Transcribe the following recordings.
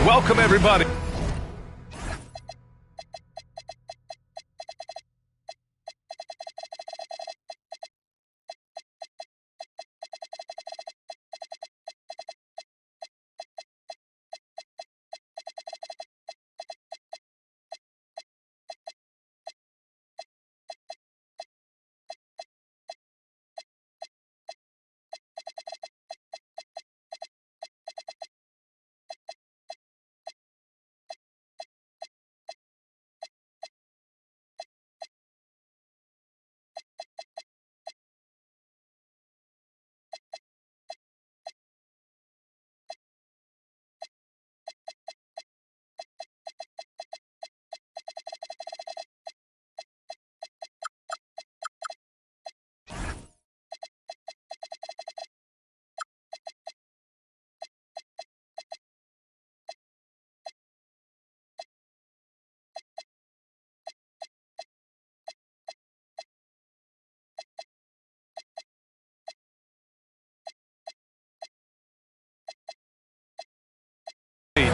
Welcome, everybody.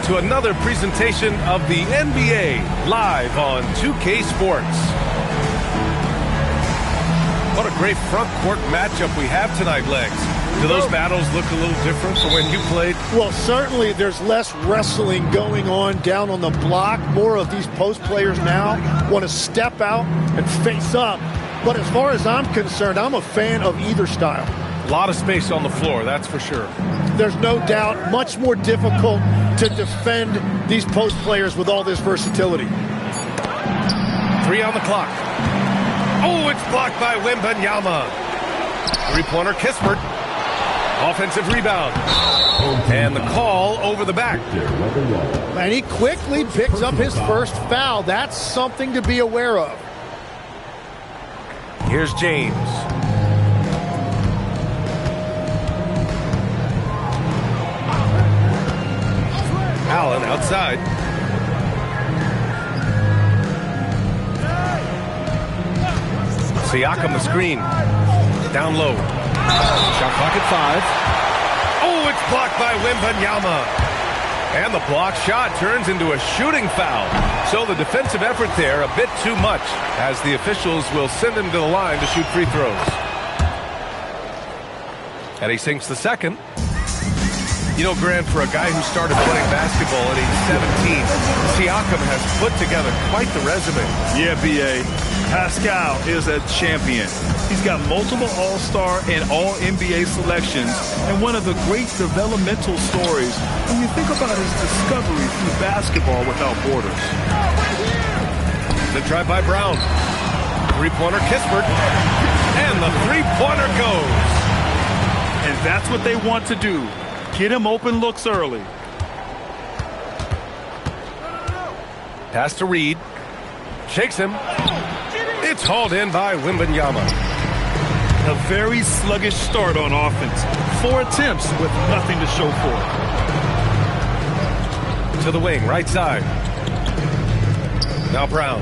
To another presentation of the NBA live on 2K Sports. What a great front court matchup we have tonight, Legs. Do those battles look a little different from when you played? Well, certainly there's less wrestling going on down on the block. More of these post players now want to step out and face up. But as far as I'm concerned, I'm a fan of either style. A lot of space on the floor, that's for sure. There's no doubt much more difficult to defend these post players with all this versatility. 3 on the clock. Oh, it's blocked by Wembanyama. Three-pointer Kispert. Offensive rebound. And the call over the back. And he quickly picks up his first foul. That's something to be aware of. Here's James. Allen outside. Siakam the screen. Down low. Shot clock at 5. Oh, it's blocked by Wembanyama. And the block shot turns into a shooting foul. So the defensive effort there a bit too much, as the officials will send him to the line to shoot free throws. And he sinks the second. You know, Grant, for a guy who started playing basketball at age 17, Siakam has put together quite the resume. Yeah, B.A. Pascal is a champion. He's got multiple All-Star and All-NBA selections, and one of the great developmental stories when you think about his discovery through basketball without borders. The drive by Brown. Three-pointer Kispert. And the three-pointer goes. And that's what they want to do. Get him open looks early. Pass to Reed. Shakes him. It's hauled in by Wembanyama. A very sluggish start on offense. 4 attempts with nothing to show for it. To the wing, right side. Now Brown.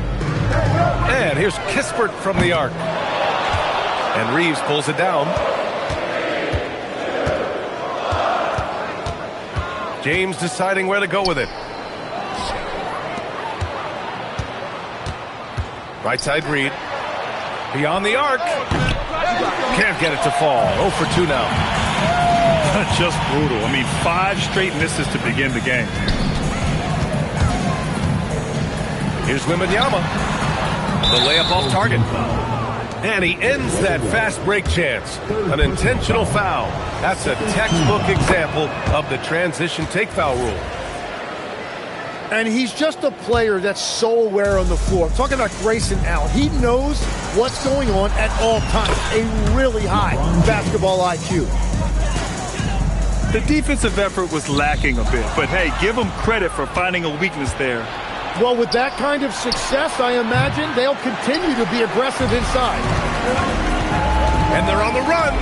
And here's Kispert from the arc. And Reeves pulls it down. James deciding where to go with it. Right side Reed. Beyond the arc. Can't get it to fall. 0 for 2 now. Just brutal. I mean, 5 straight misses to begin the game. Here's Wembanyama. The layup off target. And he ends that fast break chance. An intentional foul. That's a textbook example of the transition take foul rule. And he's just a player that's so aware on the floor. I'm talking about Grayson Allen. He knows what's going on at all times. A really high basketball IQ. The defensive effort was lacking a bit, but hey, give him credit for finding a weakness there. Well, with that kind of success, I imagine they'll continue to be aggressive inside. And they're on the run.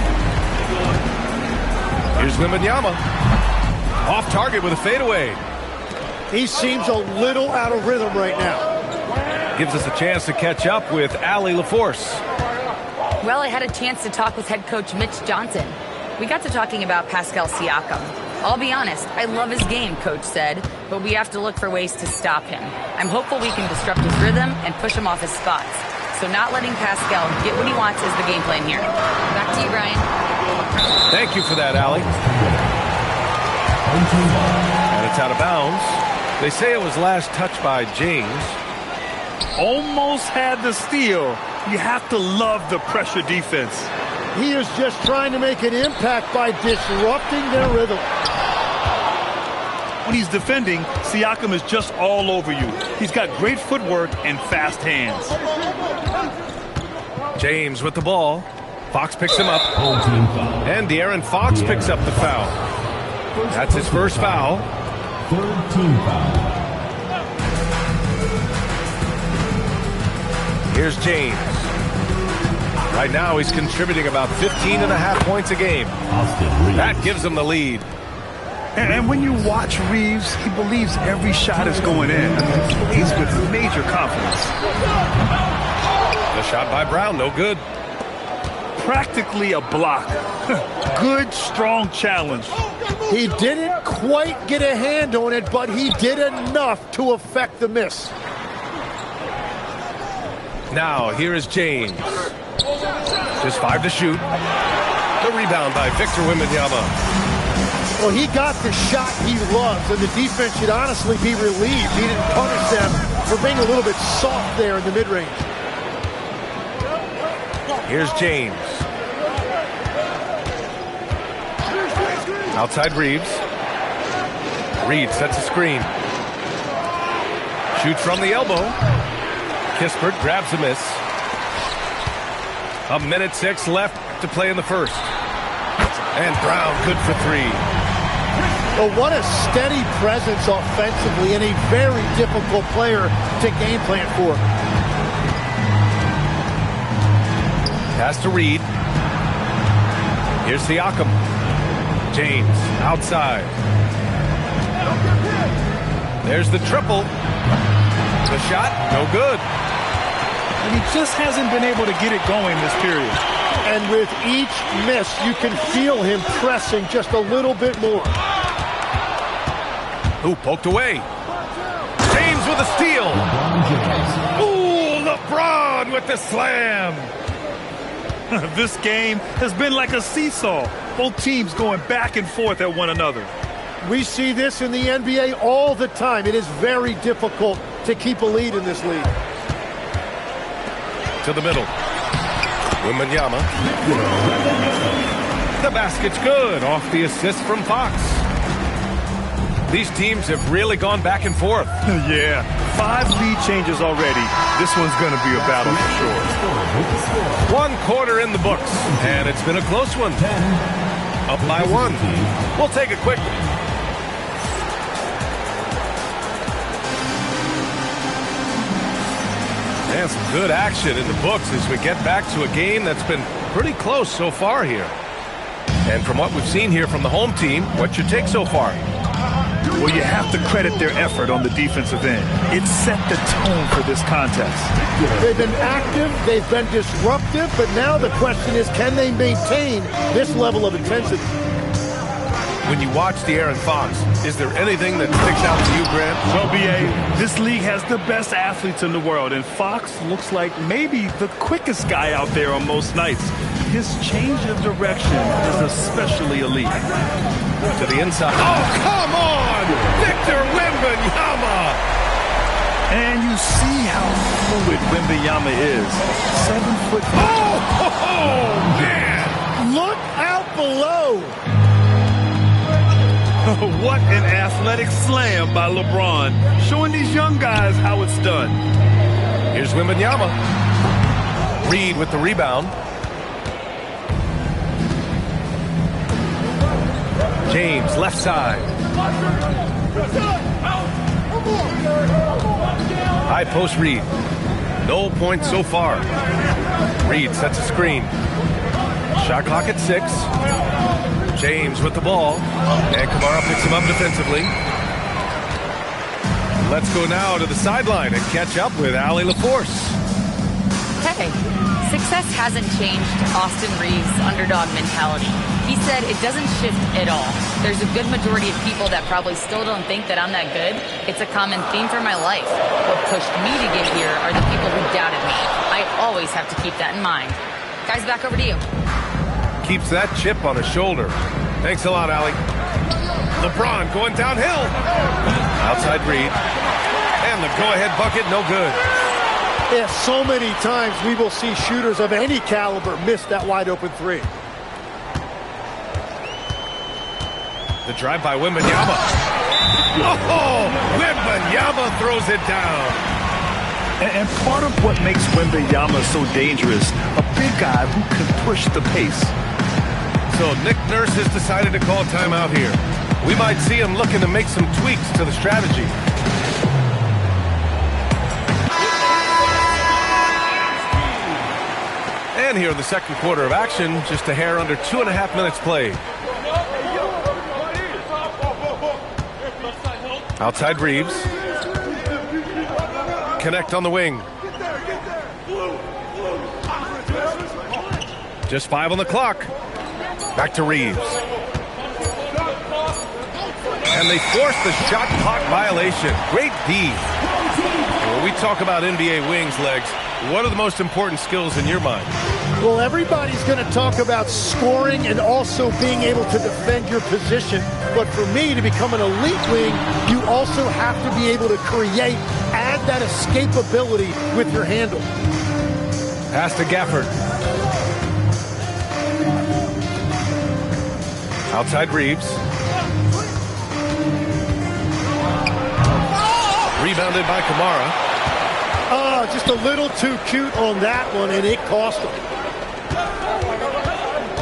Here's Wembanyama. Off target with a fadeaway. He seems a little out of rhythm right now. Gives us a chance to catch up with Allie LaForce. Well, I had a chance to talk with head coach Mitch Johnson. We got to talking about Pascal Siakam. I'll be honest, I love his game, Coach said, but we have to look for ways to stop him. I'm hopeful we can disrupt his rhythm and push him off his spots. So not letting Pascal get what he wants is the game plan here. Back to you, Brian. Thank you for that, Allie. And it's out of bounds. They say it was last touched by James. Almost had the steal. You have to love the pressure defense. He is just trying to make an impact by disrupting their rhythm. When he's defending, Siakam is just all over you. He's got great footwork and fast hands. James with the ball. Fox picks him up. And De'Aaron Fox picks up the foul. That's his first foul. Third team foul. Here's James. Right now he's contributing about 15.5 points a game. That gives him the lead. And when you watch Reeves, he believes every shot is going in. He plays with major confidence. The shot by Brown, no good. Practically a block. Good, strong challenge. He didn't quite get a hand on it, but he did enough to affect the miss. Now, here is James. Just 5 to shoot. The rebound by Victor Wembanyama. Well, he got the shot he loves, and the defense should honestly be relieved. He didn't punish them for being a little bit soft there in the mid-range. Here's James. Outside Reeves. Reed sets a screen. Shoots from the elbow. Kispert grabs a miss. 1:06 left to play in the first. And Brown good for 3. Well, what a steady presence offensively and a very difficult player to game plan for. Pass to Reed. Here's Siakam. James outside. There's the triple. The shot, no good. And he just hasn't been able to get it going this period. And with each miss, you can feel him pressing just a little bit more. Ooh, poked away. James with a steal. Ooh, LeBron with the slam. This game has been like a seesaw. Both teams going back and forth at one another. We see this in the NBA all the time. It is very difficult to keep a lead in this league. To the middle. Wembanyama. The basket's good off the assist from Fox. These teams have really gone back and forth. Yeah, 5 lead changes already. This one's going to be a battle for sure. 1 quarter in the books, and it's been a close one. Up by 1. We'll take a quick. And some good action in the books as we get back to a game that's been pretty close so far here. And from what we've seen here from the home team, what's your take so far? Well, you have to credit their effort on the defensive end. It set the tone for this contest. They've been active, they've been disruptive, but now the question is, can they maintain this level of intensity? When you watch De'Aaron Fox, is there anything that sticks out to you, Grant? Well, B.A., this league has the best athletes in the world, and Fox looks like maybe the quickest guy out there on most nights. His change of direction is especially elite. To the inside. Oh, come on! Victor Wembanyama! And you see how fluid Wembanyama is. 7 foot. Oh, man! Look out below! What an athletic slam by LeBron, showing these young guys how it's done. Here's Wembanyama. Reed with the rebound. James, left side. High post Reed. No points so far. Reed sets a screen. Shot clock at 6. James with the ball. And Kamara picks him up defensively. Let's go now to the sideline and catch up with Allie LaForce. Hey, Success hasn't changed Austin Reeves' underdog mentality. He said it doesn't shift at all. There's a good majority of people that probably still don't think that I'm that good. It's a common theme for my life. What pushed me to get here are the people who doubted me. I always have to keep that in mind. Guys, back over to you. Keeps that chip on his shoulder. Thanks a lot, Allie. LeBron going downhill. Outside Reed. And the go-ahead bucket, no good. Yeah, so many times we will see shooters of any caliber miss that wide-open three. The drive by Wembanyama. Oh, Wembanyama throws it down. And part of what makes Wembanyama so dangerous, a big guy who can push the pace. So Nick Nurse has decided to call timeout here. We might see him looking to make some tweaks to the strategy. And here in the second quarter of action, just a hair under 2.5 minutes played. Outside Reeves. Connect on the wing. Just 5 on the clock. Back to Reeves. And they force the shot clock violation. Great D. When we talk about NBA wings, Legs, what are the most important skills in your mind? Well, everybody's going to talk about scoring and also being able to defend your position. But for me, to become an elite wing, you also have to be able to create, add that escapability with your handle. Pass to Gafford. Outside Reeves. Rebounded by Kamara. Oh, just a little too cute on that one, and it cost him.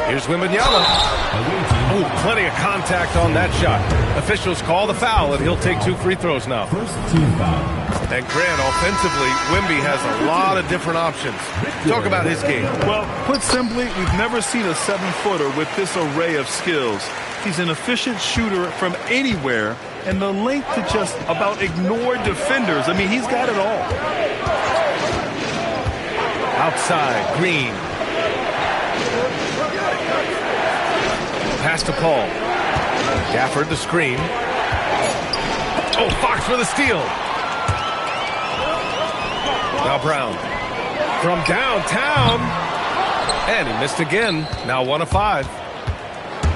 Here's Wembanyama. Oh, plenty of contact on that shot. Officials call the foul, and he'll take 2 free throws now. First team foul. And Grant, offensively, Wemby has a lot of different options. Talk about his game. Well, put simply, we've never seen a 7-footer with this array of skills. He's an efficient shooter from anywhere, and the length to just about ignore defenders. I mean, he's got it all. Outside, Green. Pass to Paul. Gafford the screen. Oh, Fox for the steal. Now Brown. From downtown. And he missed again. Now 1 of 5.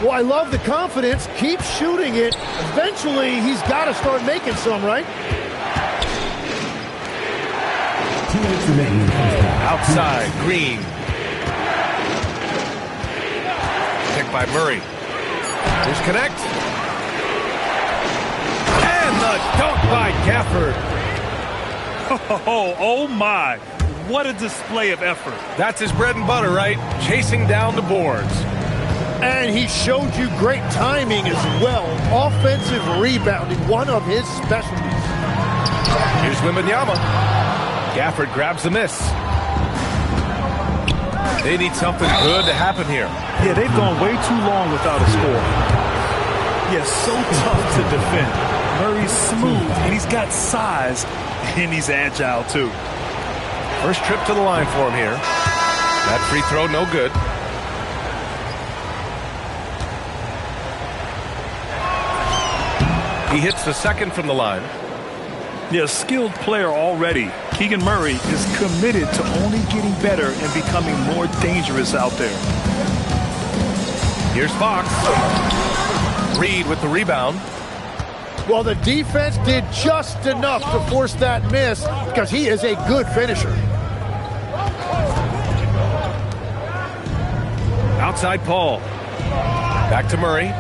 Well, I love the confidence. Keep shooting it. Eventually, he's got to start making some, right? 2 minutes remaining. Outside, Green. Picked by Murray. Here's connect. And the dunk by Gafford. Oh my. What a display of effort. That's his bread and butter, right? Chasing down the boards. And he showed you great timing as well. Offensive rebounding, one of his specialties. Here's Wembanyama. Gafford grabs the miss. They need something good to happen here. Yeah, they've gone way too long without a score. Yeah, so tough to defend. Murray's smooth, and he's got size, and he's agile, too. First trip to the line for him here. That free throw, no good. He hits the second from the line. Yeah, skilled player already. Keegan Murray is committed to only getting better and becoming more dangerous out there. Here's Fox. Reed with the rebound. Well, the defense did just enough to force that miss because he is a good finisher. Outside Paul. Back to Murray.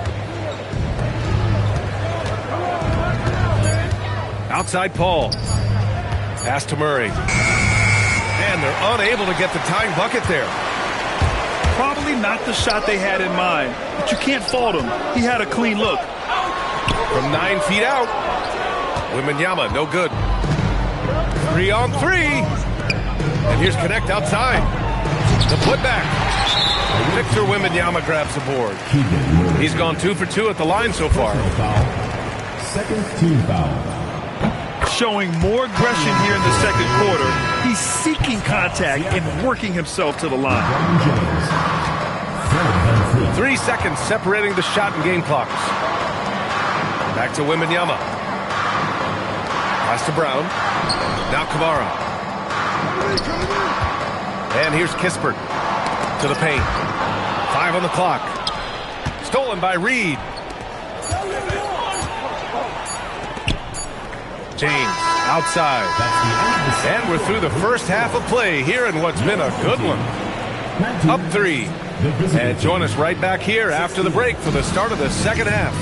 Outside Paul. Pass to Murray. And they're unable to get the tying bucket there. Probably not the shot they had in mind, but you can't fault him. He had a clean look. From 9 feet out. Wembanyama, no good. 3 on 3. And here's connect outside. The putback. Victor Wembanyama grabs the board. He's gone 2 for 2 at the line so far. Second team foul. Showing more aggression here in the second quarter. He's seeking contact and working himself to the line. 3 seconds separating the shot and game clocks. Back to Wembanyama. Pass to Brown. Now Kamara. And here's Kispert to the paint. 5 on the clock. Stolen by Reed. James outside. And we're through the first half of play here in what's been a good one. Up 3. And join us right back here after the break for the start of the second half.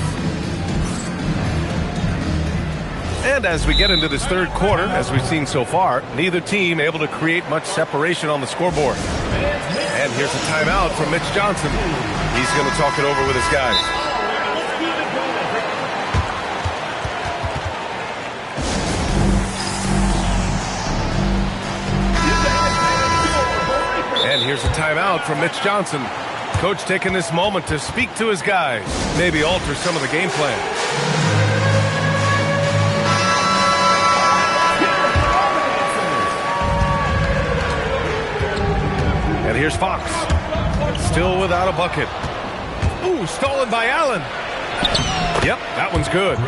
And as we get into this third quarter, as we've seen so far, neither team able to create much separation on the scoreboard. And here's a timeout from Mitch Johnson. He's going to talk it over with his guys. And here's a timeout from Mitch Johnson. Coach taking this moment to speak to his guys, maybe alter some of the game plan. And here's Fox. Still without a bucket. Ooh, stolen by Allen. Yep, that one's good.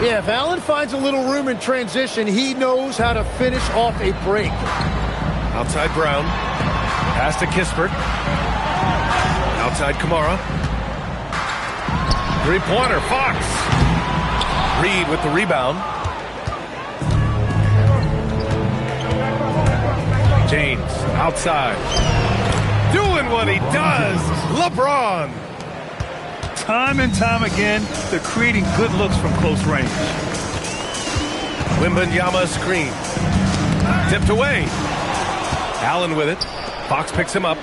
Yeah, if Allen finds a little room in transition, he knows how to finish off a break. Outside Brown. Pass to Kispert. Outside Kamara. Three-pointer, Fox. Reed with the rebound. James outside. Doing what he does. LeBron. Time and time again, they're creating good looks from close range. Wembanyama screen. Tipped away. Allen with it. Fox picks him up.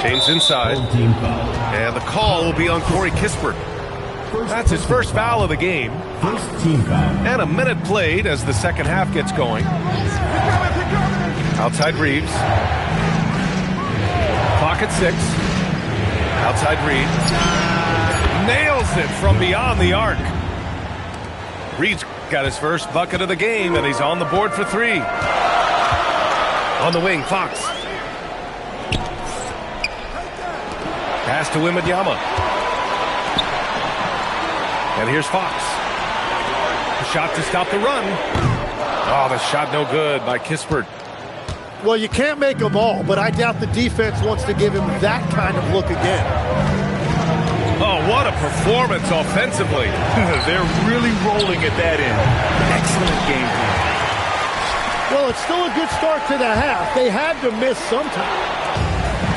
James inside. And the call will be on Corey Kispert. That's his first foul of the game. And a minute played as the second half gets going. Outside Reeves. Clock at 6. Outside Reeves. Nails it from beyond the arc. Reeves got his first bucket of the game, and he's on the board for 3. On the wing, Fox. Pass to Wembanyama. And here's Fox. A shot to stop the run. Oh, the shot no good by Kispert. Well, you can't make them all, but I doubt the defense wants to give him that kind of look again. Oh, what a performance offensively. They're really rolling at that end. Excellent game plan. Well, it's still a good start to the half. They had to miss sometime.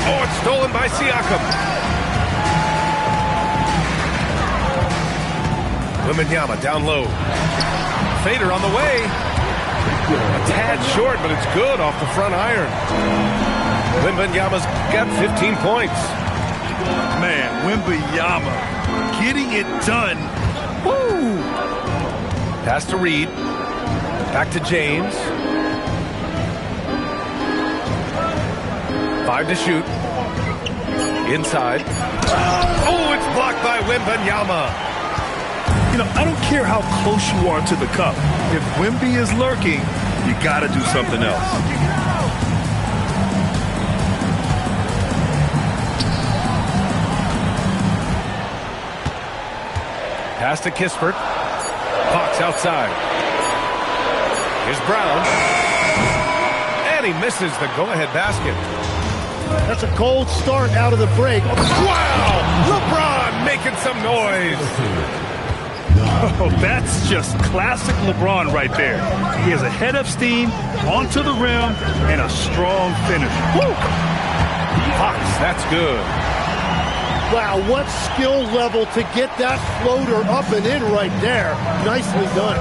Oh, it's stolen by Siakam. Wembanyama down low. Fader on the way. A tad short, but it's good off the front iron. Wembanyama's got 15 points. Man, Wembanyama getting it done. Woo! Pass to Reed. Back to James. 5 to shoot. Inside. Oh, it's blocked by Wembanyama. You know, I don't care how close you are to the cup. If Wemby is lurking, you got to do something else. Pass to Kispert. Fox outside. Here's Brown. And he misses the go-ahead basket. That's a cold start out of the break. Wow! LeBron making some noise. Oh, that's just classic LeBron right there. He has a head of steam, onto the rim, and a strong finish. Woo! Fox, that's good. Wow, what skill level to get that floater up and in right there. Nicely done.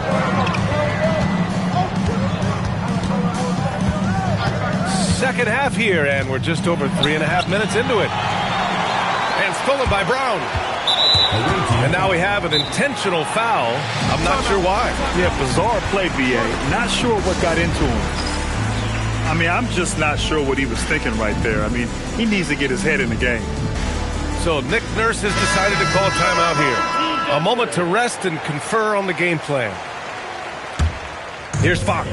Second half here, and we're just over 3.5 minutes into it. And stolen by Brown. And now we have an intentional foul. I'm not sure why. Yeah, bizarre play, BA. Not sure what got into him. I mean, I'm just not sure what he was thinking right there. I mean, he needs to get his head in the game. So Nick Nurse has decided to call timeout here. A moment to rest and confer on the game plan. Here's Fox.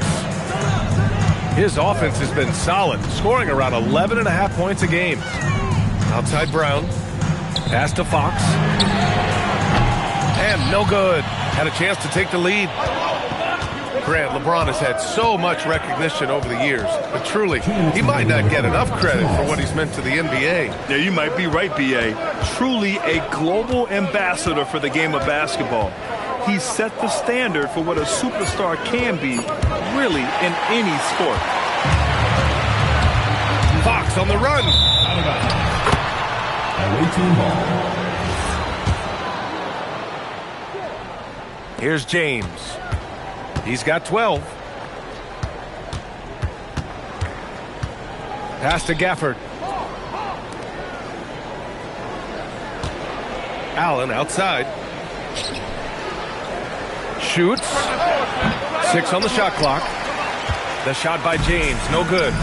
His offense has been solid, scoring around 11.5 points a game. Outside Brown. Pass to Fox. And no good. Had a chance to take the lead. Grant, LeBron has had so much recognition over the years, but truly, he might not get enough credit for what he's meant to the NBA. Yeah, you might be right, B.A. Truly a global ambassador for the game of basketball. He set the standard for what a superstar can be, really, in any sport. Fox on the run. Here's James. He's got 12. Pass to Gafford. Allen outside. Shoots. 6 on the shot clock. The shot by James, no good.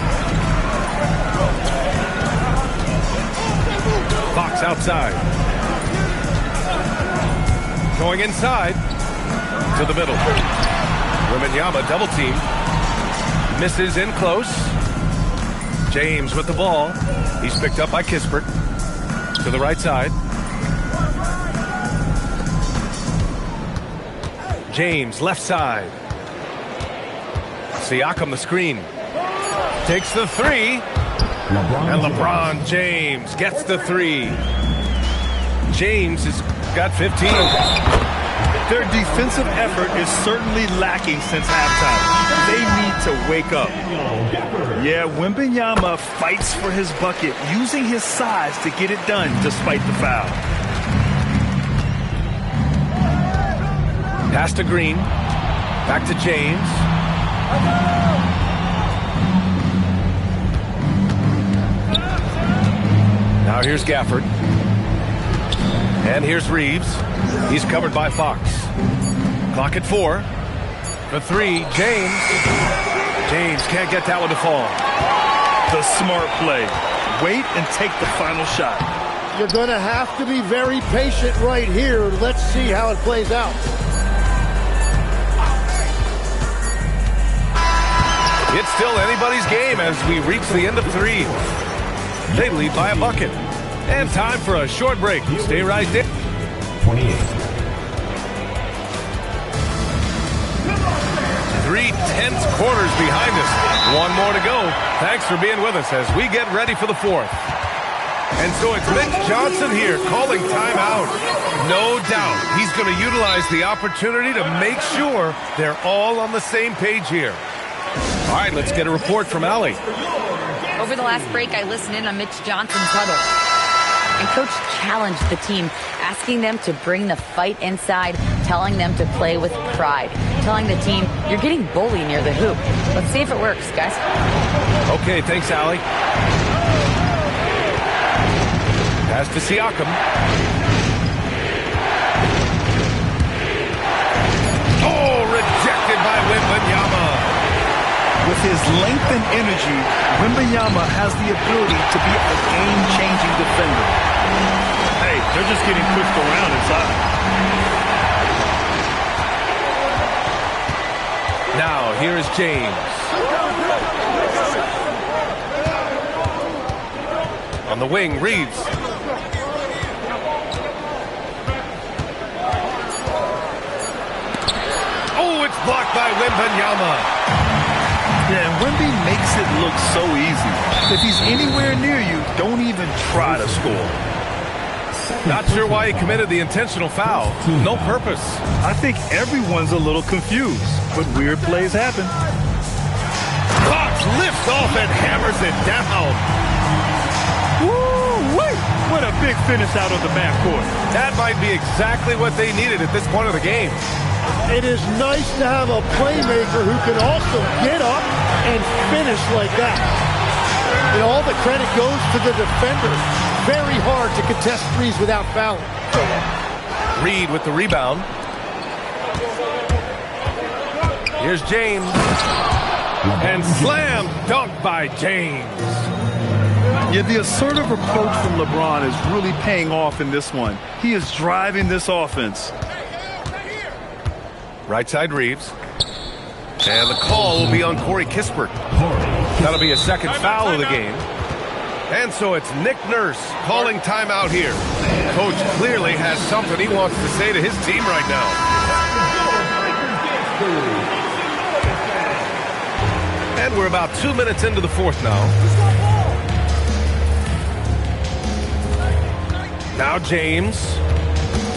Fox outside. Going inside to the middle. Wembanyama double team. Misses in close. James with the ball. He's picked up by Kispert. To the right side. James left side. Siakam the screen. Takes the three. And LeBron James gets the three. James has got 15. Their defensive effort is certainly lacking since halftime. They need to wake up. Yeah, Wembanyama fights for his bucket, using his size to get it done despite the foul. Pass to Green. Back to James. Now here's Gafford. And here's Reeves. He's covered by Fox. Clock at 4. For 3, James. James can't get that one to fall. The smart play. Wait and take the final shot. You're going to have to be very patient right here. Let's see how it plays out. It's still anybody's game as we reach the end of 3. They lead by a bucket. And time for a short break. Stay right there. 28. 3 tense quarters behind us. One more to go. Thanks for being with us as we get ready for the 4th. And so it's Mitch Johnson here calling timeout. No doubt he's going to utilize the opportunity to make sure they're all on the same page here. All right, let's get a report from Allie. Over the last break, I listened in on Mitch Johnson's huddle. And Coach challenged the team, asking them to bring the fight inside, telling them to play with pride, telling the team, you're getting bullied near the hoop. Let's see if it works, guys. Okay, thanks, Allie. Pass to Siakam. Oh, rejected by Wembanyama. With his length and energy, Wembanyama has the ability to be a game-changing defender. Hey, they're just getting pushed around inside. Now, here is James. On the wing, Reeves. Oh, it's blocked by Wembanyama. Yeah, and Wemby makes it look so easy. If he's anywhere near you, don't even try to score. Not sure why he committed the intentional foul. No purpose. I think everyone's a little confused, but weird plays happen. Fox lifts off and hammers it down. Woo-wee! What a big finish out of the backcourt. That might be exactly what they needed at this point of the game. It is nice to have a playmaker who can also get up and finish like that. And all the credit goes to the defender. Very hard to contest threes without fouling. Reed with the rebound. Here's James. And slam dunk by James. Yeah, the assertive approach from LeBron is really paying off in this one. He is driving this offense. Right side Reeves. And the call will be on Corey Kispert. That'll be a second foul of the game. And so it's Nick Nurse calling timeout here. Coach clearly has something he wants to say to his team right now. And we're about 2 minutes into the fourth now. Now James,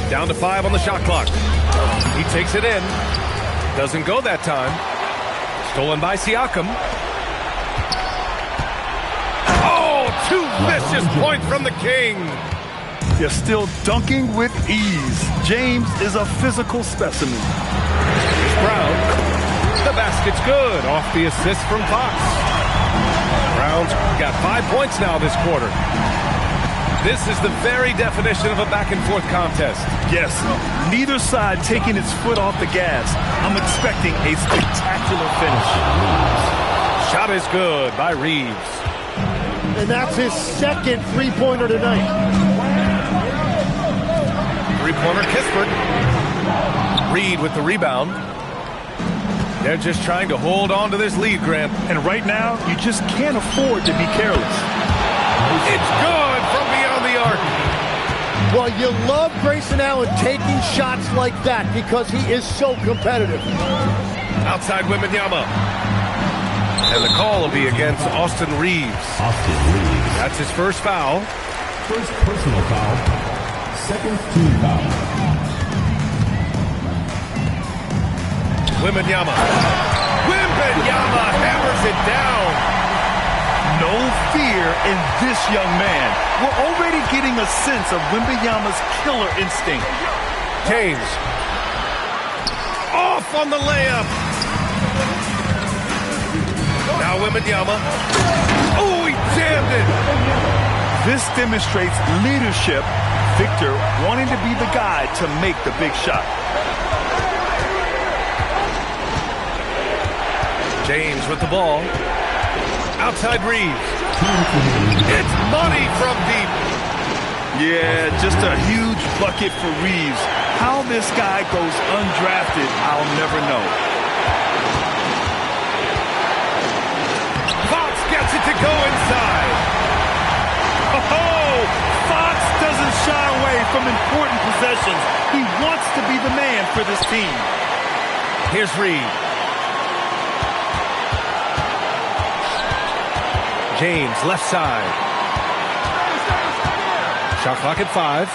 down to 5 on the shot clock. He takes it in. Doesn't go that time. Stolen by Siakam. Oh, 2 vicious points from the King. They're still dunking with ease. James is a physical specimen. Here's Brown. The basket's good off the assist from Fox. Brown's got 5 points now this quarter. This is the very definition of a back-and-forth contest. Yes, neither side taking its foot off the gas. I'm expecting a spectacular finish. Shot is good by Reeves. And that's his second three-pointer tonight. Three-pointer Kispert. Reed with the rebound. They're just trying to hold on to this lead, Grant. And right now, you just can't afford to be careless. It's good from beyond the arc. Well, you love Grayson Allen taking shots like that because he is so competitive. Outside Wembanyama. And the call will be against Austin Reeves. That's his first foul. First personal foul. Second team foul. Wembanyama hammers it down. No fear in this young man. We're already getting a sense of Wembanyama's killer instinct. James. Off on the layup. Now Wembanyama. Oh, he jammed it. This demonstrates leadership. Victor wanting to be the guy to make the big shot. James with the ball. Outside Reeves. It's money from deep. Yeah, just a huge bucket for Reeves. How this guy goes undrafted, I'll never know. Fox gets it to go inside. Oh, Fox doesn't shy away from important possessions. He wants to be the man for this team. Here's Reed. James, left side. Shot clock at 5.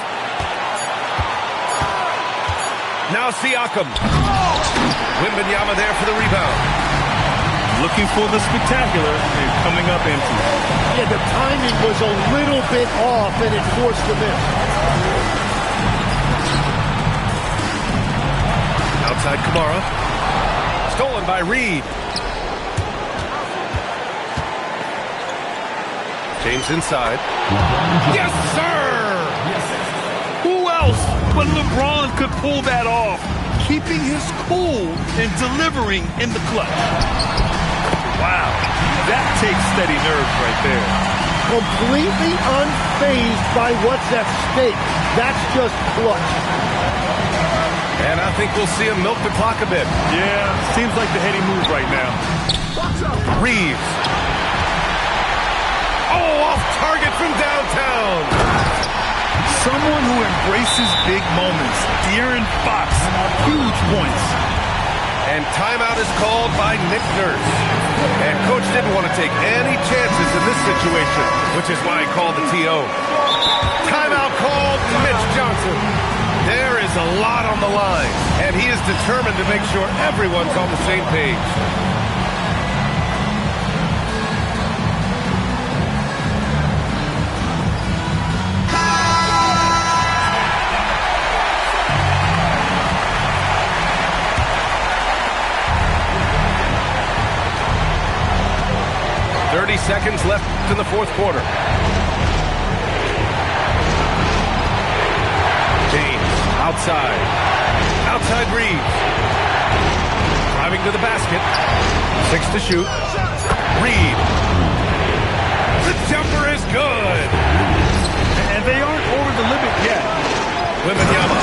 Now Siakam. Wembanyama there for the rebound. Looking for the spectacular and coming up empty. Yeah, the timing was a little bit off and it forced the miss. Outside Kamara. Stolen by Reed. James inside. Yes, sir! Who else but LeBron could pull that off? Keeping his cool and delivering in the clutch. Wow, that takes steady nerves right there. Completely unfazed by what's at stake. That's just clutch. And I think we'll see him milk the clock a bit. Yeah, seems like the heady move right now. Reeves. Oh, off target from downtown. Someone who embraces big moments. De'Aaron Fox, huge points. And timeout is called by Nick Nurse. And Coach didn't want to take any chances in this situation, which is why he called the TO. Timeout called Mitch Johnson. There is a lot on the line, and he is determined to make sure everyone's on the same page. Seconds left in the fourth quarter. James outside. Outside Reeves. Driving to the basket. 6 to shoot. Reed. The jumper is good. And they aren't over the limit yet. Wembanyama.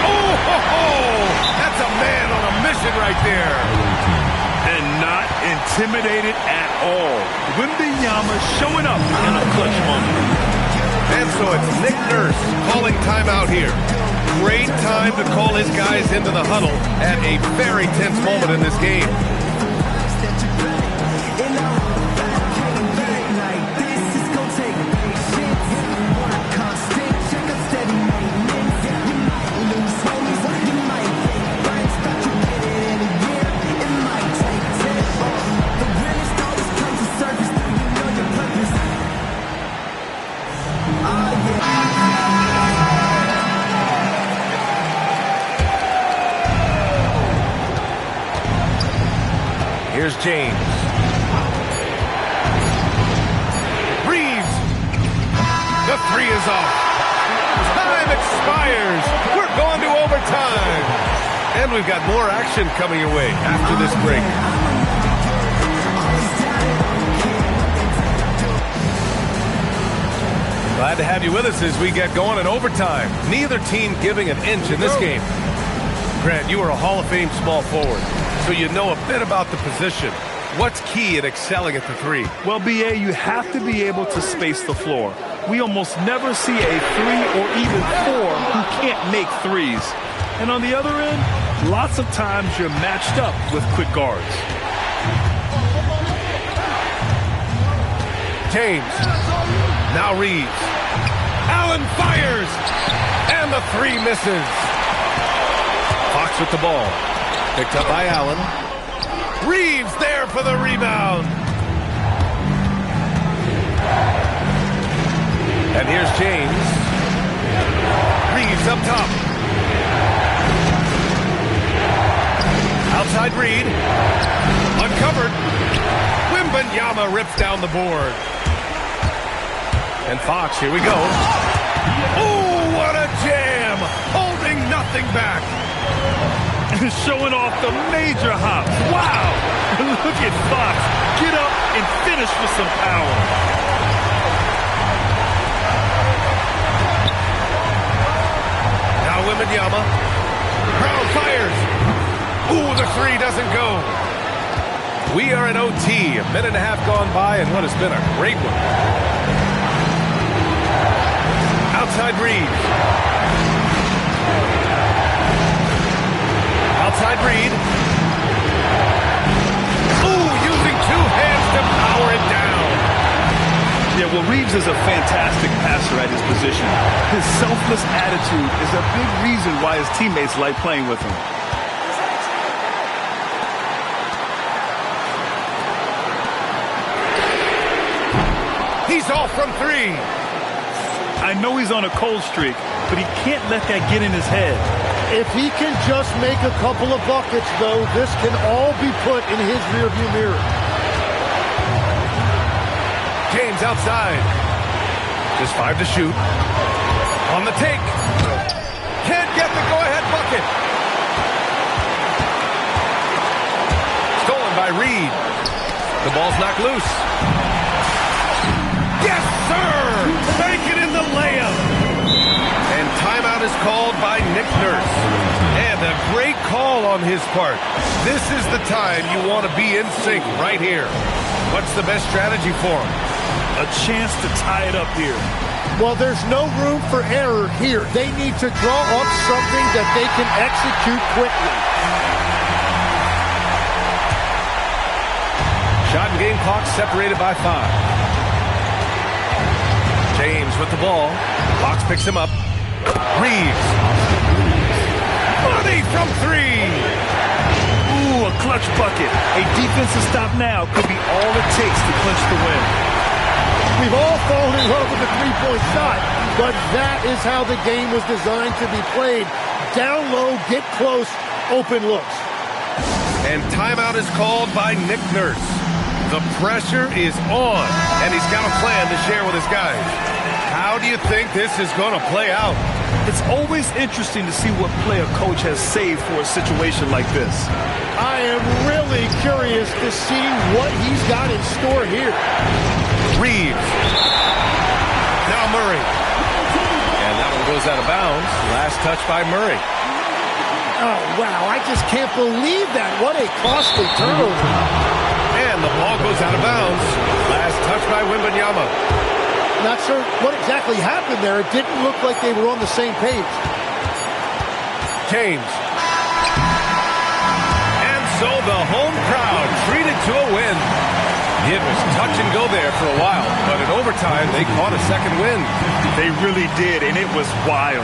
Oh, ho, ho. That's a man on a mission right there. intimidated at all. Wembanyama showing up in a clutch moment. And so it's Nick Nurse calling timeout here. Great time to call his guys into the huddle at a very tense moment in this game. Here's James. Reeves. The three is off. Time expires. We're going to overtime. And we've got more action coming your way after this break. Glad to have you with us as we get going in overtime. Neither team giving an inch in this game. Grant, you are a Hall of Fame small forward, so you know a bit about the position. What's key in excelling at the three? Well, BA, you have to be able to space the floor. We almost never see a 3 or even 4 who can't make threes. And on the other end, lots of times you're matched up with quick guards. James. Now Reeves. Allen fires. And the three misses. Fox with the ball. Picked up by Allen. Reeves there for the rebound. And here's James. Reeves up top. Outside Reed. Uncovered. Wembanyama rips down the board. And Fox, here we go. Oh, what a jam! Holding nothing back. Showing off the major hops. Wow! Look at Fox. Get up and finish with some power. Now Wembanyama. Brown fires. Ooh, the three doesn't go. We are in OT. A minute and a half gone by, and what has been a great one. Outside Reed. Outside Reed. Ooh, using two hands to power it down. Yeah, well, Reeves is a fantastic passer at his position. His selfless attitude is a big reason why his teammates like playing with him. He's off from three. I know he's on a cold streak, but he can't let that get in his head. If he can just make a couple of buckets, though, this can all be put in his rearview mirror. James outside. Just 5 to shoot. On the take. Can't get the go-ahead bucket. Stolen by Reed. The ball's knocked loose. Yes, sir! Making in the layup. And timeout is called by Nick Nurse. And a great call on his part. This is the time you want to be in sync right here. What's the best strategy for him? A chance to tie it up here. Well, there's no room for error here. They need to draw up something that they can execute quickly. Shot and game clock separated by 5. James with the ball. Fox picks him up. Reeves. Money from 3. Ooh, a clutch bucket. A defensive stop now could be all it takes to clinch the win. We've all fallen in love with the three-point shot, but that is how the game was designed to be played. Down low, get close, open looks. And timeout is called by Nick Nurse. The pressure is on, and he's got a plan to share with his guys. How do you think this is going to play out? It's always interesting to see what play a coach has saved for a situation like this. I am really curious to see what he's got in store here. Reeves. Now Murray. And that one goes out of bounds. Last touch by Murray. Oh, wow. I just can't believe that. What a costly turnover. And And the ball goes out of bounds. Last touch by Wembanyama. Not sure what exactly happened there. It didn't look like they were on the same page. James. And so the home crowd treated to a win. It was touch and go there for a while, but in overtime, they caught a second win. They really did, and it was wild.